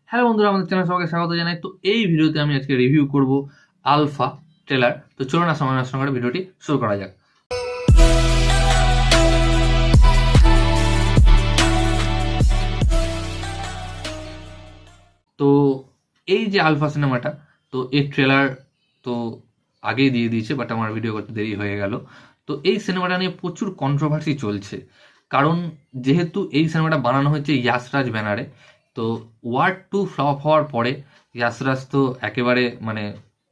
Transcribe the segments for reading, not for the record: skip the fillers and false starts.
Hello বন্ধুরা, আমাদের channel সবাইকে স্বাগত জানাই। তো এই ভিডিওতে আমি আজকে রিভিউ করব আলফা ট্রেলার। তো চলুন সময় নষ্ট করে ভিডিওটি শুরু করা যাক। তো এই যে আলফা সিনেমাটা, তো এর ট্রেলার তো আগেই দিয়ে দিয়েছে, বাট আমার ভিডিও করতে দেরি হয়ে গেল। তো এই সিনেমাটা নিয়ে প্রচুর কন্ট্রোভার্সি চলছে, কারণ যেহেতু এই সিনেমাটা বানানো হচ্ছে ইয়াশরাজ ব্যানারে। তো ওয়ার 2 ফ্লপ হওয়ার পরে ইয়াশরাজ তো একেবারে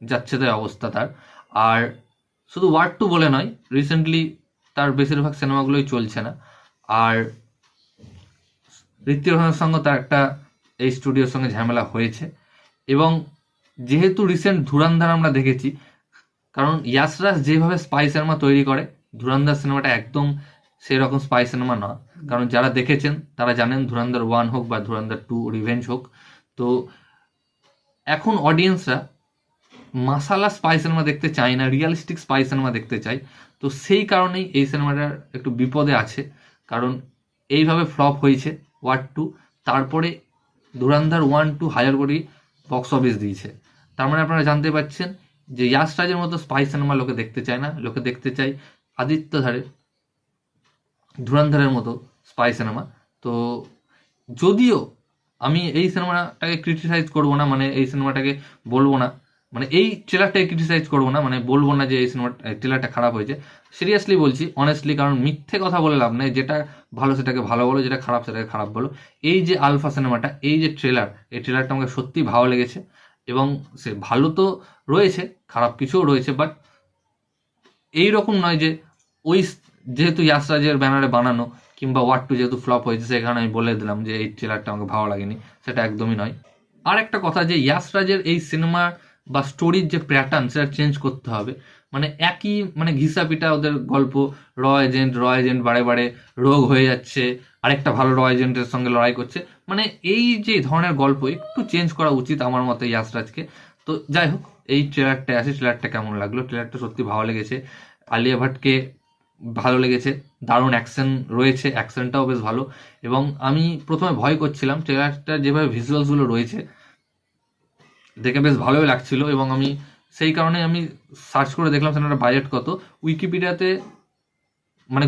যাচ্ছে তাই অবস্থা তার। আর শুধু ওয়ার 2 বলে নয়, রিসেন্টলি তার বেশিরভাগ সিনেমাগুলোই চলছে না। আর ঋত্বিক রোশনের সঙ্গে তার একটা এই স্টুডিওর সঙ্গে ঝামেলা হয়েছে। এবং যেহেতু রিসেন্ট ধুরন্ধর আমরা দেখেছি, কারণ ইয়াশরাজ যেভাবে স্পাই সিনেমা তৈরি করে, ধুরন্ধর সিনেমাটা একদম সেই রকম স্পাই সিনেমা নয়। কারণ যারা দেখেছেন তারা জানেন, ধুরন্ধর 1 হোক বা ধুরন্ধর 2 রিভেঞ্জ হোক, তো এখন অডিয়েন্সরা মাসালা স্পাই সিনেমা দেখতে চায় না, রিয়ালিস্টিক স্পাই সিনেমা দেখতে চায়। তো সেই কারণেই এই সিনেমাটার একটু বিপদে আছে, কারণ এইভাবে ফ্লপ হয়েছে ওয়ার 2, তারপরে ধুরন্ধর 1-2 হাজার কোটি বক্স অফিস দিয়েছে। তার মানে আপনারা জানতে পারছেন যে ইয়াশরাজের মতো স্পাই সিনেমা লোকে দেখতে চায় না, লোকে দেখতে চায় আদিত্য ধারের ধুরন্ধরের মতো স্পাই সিনেমা। তো যদিও আমি এই সিনেমাটাকে ক্রিটিসাইজ করবো না, এই সিনেমাটাকে বলবো না, এই ট্রেলারটাকে ক্রিটিসাইজ করবো না, বলবো না যে এই সিনেমা ট্রেলারটা খারাপ হয়েছে। সিরিয়াসলি বলছি, অনেস্টলি, কারণ মিথ্যে কথা বলে লাভ নেই। যেটা ভালো সেটাকে ভালো বলো, যেটা খারাপ সেটাকে খারাপ বলো। এই যে আলফা সিনেমাটা, এই যে ট্রেলার, এই ট্রেলারটা আমাকে সত্যি ভালো লেগেছে। এবং সে ভালো তো রয়েছে, খারাপ কিছুও রয়েছে, বাট এইরকম নয় যে ওই যেহেতু ইয়াশরাজের ব্যানারে বানানো কিংবা ওয়ার 2 যেহেতু ফ্লপ হয়েছে সেখানে আমি বলে দিলাম যে এই ট্রেলারটা আমাকে ভালো লাগেনি, সেটা একদমই নয়। আর একটা কথা, যে ইয়াশরাজের এই সিনেমা বা স্টোরির যে প্যাটার্ন সেটা চেঞ্জ করতে হবে। একই ঘিসা পিটা ওদের গল্প, র এজেন্ট বারে বারে রোগ হয়ে যাচ্ছে, আরেকটা ভালো র এজেন্টের সঙ্গে লড়াই করছে। এই যে ধরনের গল্প একটু চেঞ্জ করা উচিত আমার মতে ইয়াশরাজকে। তো যাই হোক, এই ট্রেলারটা আসে, ট্রেলারটা কেমন লাগলো? ট্রেলারটা সত্যি ভালো লেগেছে। আলিয়া ভাটকে ভালো লেগেছে, দারুণ অ্যাকশন রয়েছে, অ্যাকশনটাও বেশ ভালো। এবং আমি প্রথমে ভয় করছিলাম, ট্রেলারটা যেভাবে ভিজুয়ালসগুলো রয়েছে দেখে বেশ ভালোই লাগছিল। এবং আমি সেই কারণে আমি সার্চ করে দেখলাম সিনেমাটার বাজেট কত। উইকিপিডিয়াতে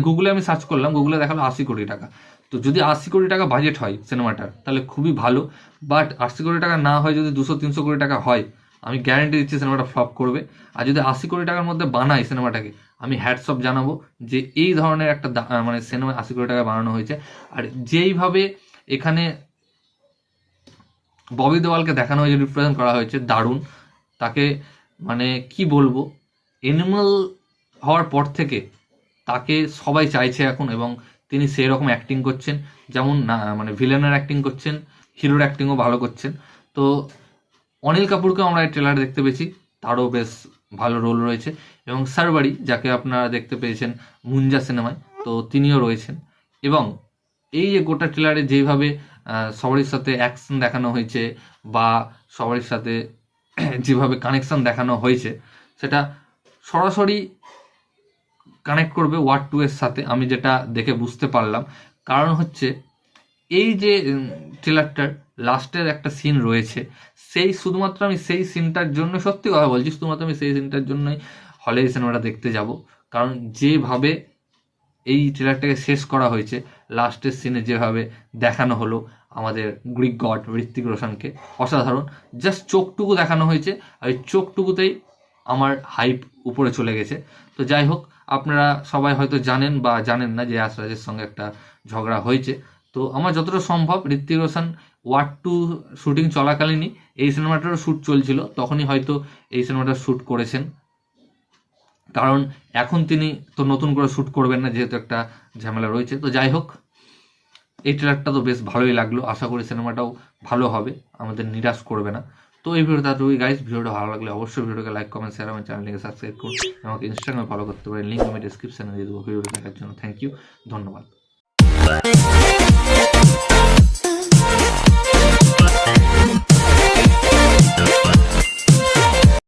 গুগলে আমি সার্চ করলাম, গুগলে দেখালো 80 কোটি টাকা। তো যদি 80 কোটি টাকা বাজেট হয় সিনেমাটার, তাহলে খুবই ভালো। বাট 80 কোটি টাকা না হয়, যদি 200-300 কোটি টাকা হয়, আমি গ্যারান্টি দিচ্ছি সিনেমাটা ফ্লপ করবে। আর যদি 80 কোটি টাকার মধ্যে বানাই সিনেমাটাকে, আমি হ্যাটস অফ জানাবো যে এই ধরনের একটা সিনেমা 80 কোটি টাকা বানানো হয়েছে। আর যেইভাবে এখানে ববি দেওয়ালকে দেখানো হয়েছে, রিপ্রেজেন্ট করা হয়েছে, দারুণ। তাকে কি বলবো, এনিমাল হওয়ার পর থেকে তাকে সবাই চাইছে এখন, এবং তিনি সেই রকম অ্যাক্টিং করছেন, যেমন না ভিলেনের অ্যাক্টিং করছেন, হিরোর অ্যাক্টিংও ভালো করছেন। তো অনিল কাপুরকেও আমরা এই ট্রেলারে দেখতে পেয়েছি, তারও বেশ ভালো রোল রয়েছে। এবং সারবারি, যাকে আপনারা দেখতে পেয়েছেন মুঞ্জা সিনেমায়, তো তিনিও রয়েছেন। এবং এই যে গোটা ট্রেলারে যেভাবে সবারই সাথে অ্যাকশন দেখানো হয়েছে, বা সবারই সাথে যেভাবে কানেকশন দেখানো হয়েছে, সেটা সরাসরি কানেক্ট করবে ওয়ার 2 এর সাথে, আমি যেটা দেখে বুঝতে পারলাম। কারণ হচ্ছে এই যে ট্রেলারটার লাস্টের একটা সিন রয়েছে, শুধুমাত্র আমি সেই সিনটার জন্য, সত্যি কথা বলছি, শুধুমাত্র আমি সেই সিনটার জন্যই হলে এই সিনেমাটা দেখতে যাব। কারণ যেভাবে এই ট্রেলারটাকে শেষ করা হয়েছে, লাস্টের সিনে যেভাবে দেখানো হলো আমাদের গ্রিক গড ঋত্বিক রোশনকে, অসাধারণ। জাস্ট চোখটুকু দেখানো হয়েছে, আর ওই চোখটুকুতেই আমার হাইপ উপরে চলে গেছে। তো যাই হোক, আপনারা সবাই হয়তো জানেন বা জানেন না যে ইয়াশরাজের সঙ্গে একটা ঝগড়া হয়েছে। তো আমার যতটা সম্ভব, ঋত্বিক রোশন ওয়ার 2 শুটিং চলাকালীনই এই সিনেমাটারও শ্যুট চলছিল, তখনই হয়তো এই সিনেমাটার শ্যুট করেছেন। কারণ এখন তিনি তো নতুন করে শ্যুট করবেন না, যেহেতু একটা ঝামেলা রয়েছে। তো যাই হোক, এই ট্রেলারটা তো বেশ ভালোই লাগলো, আশা করি সিনেমাটাও ভালো হবে, আমাদের নিরাশ করবে না। তো এই ভিডিওটা গাইস, ভিডিওটা ভালো লাগলে অবশ্যই ভিডিওকে লাইক, কমেন্ট, শেয়ার, আমার চ্যানেলটিকে সাবস্ক্রাইব করুন। আমাকে ইনস্টাগ্রামে ফলো করতে পারেন, লিঙ্ক আমি ডিসক্রিপশনে দিয়ে দেবো। ভিডিওটা দেখার জন্য থ্যাংক ইউ, ধন্যবাদ।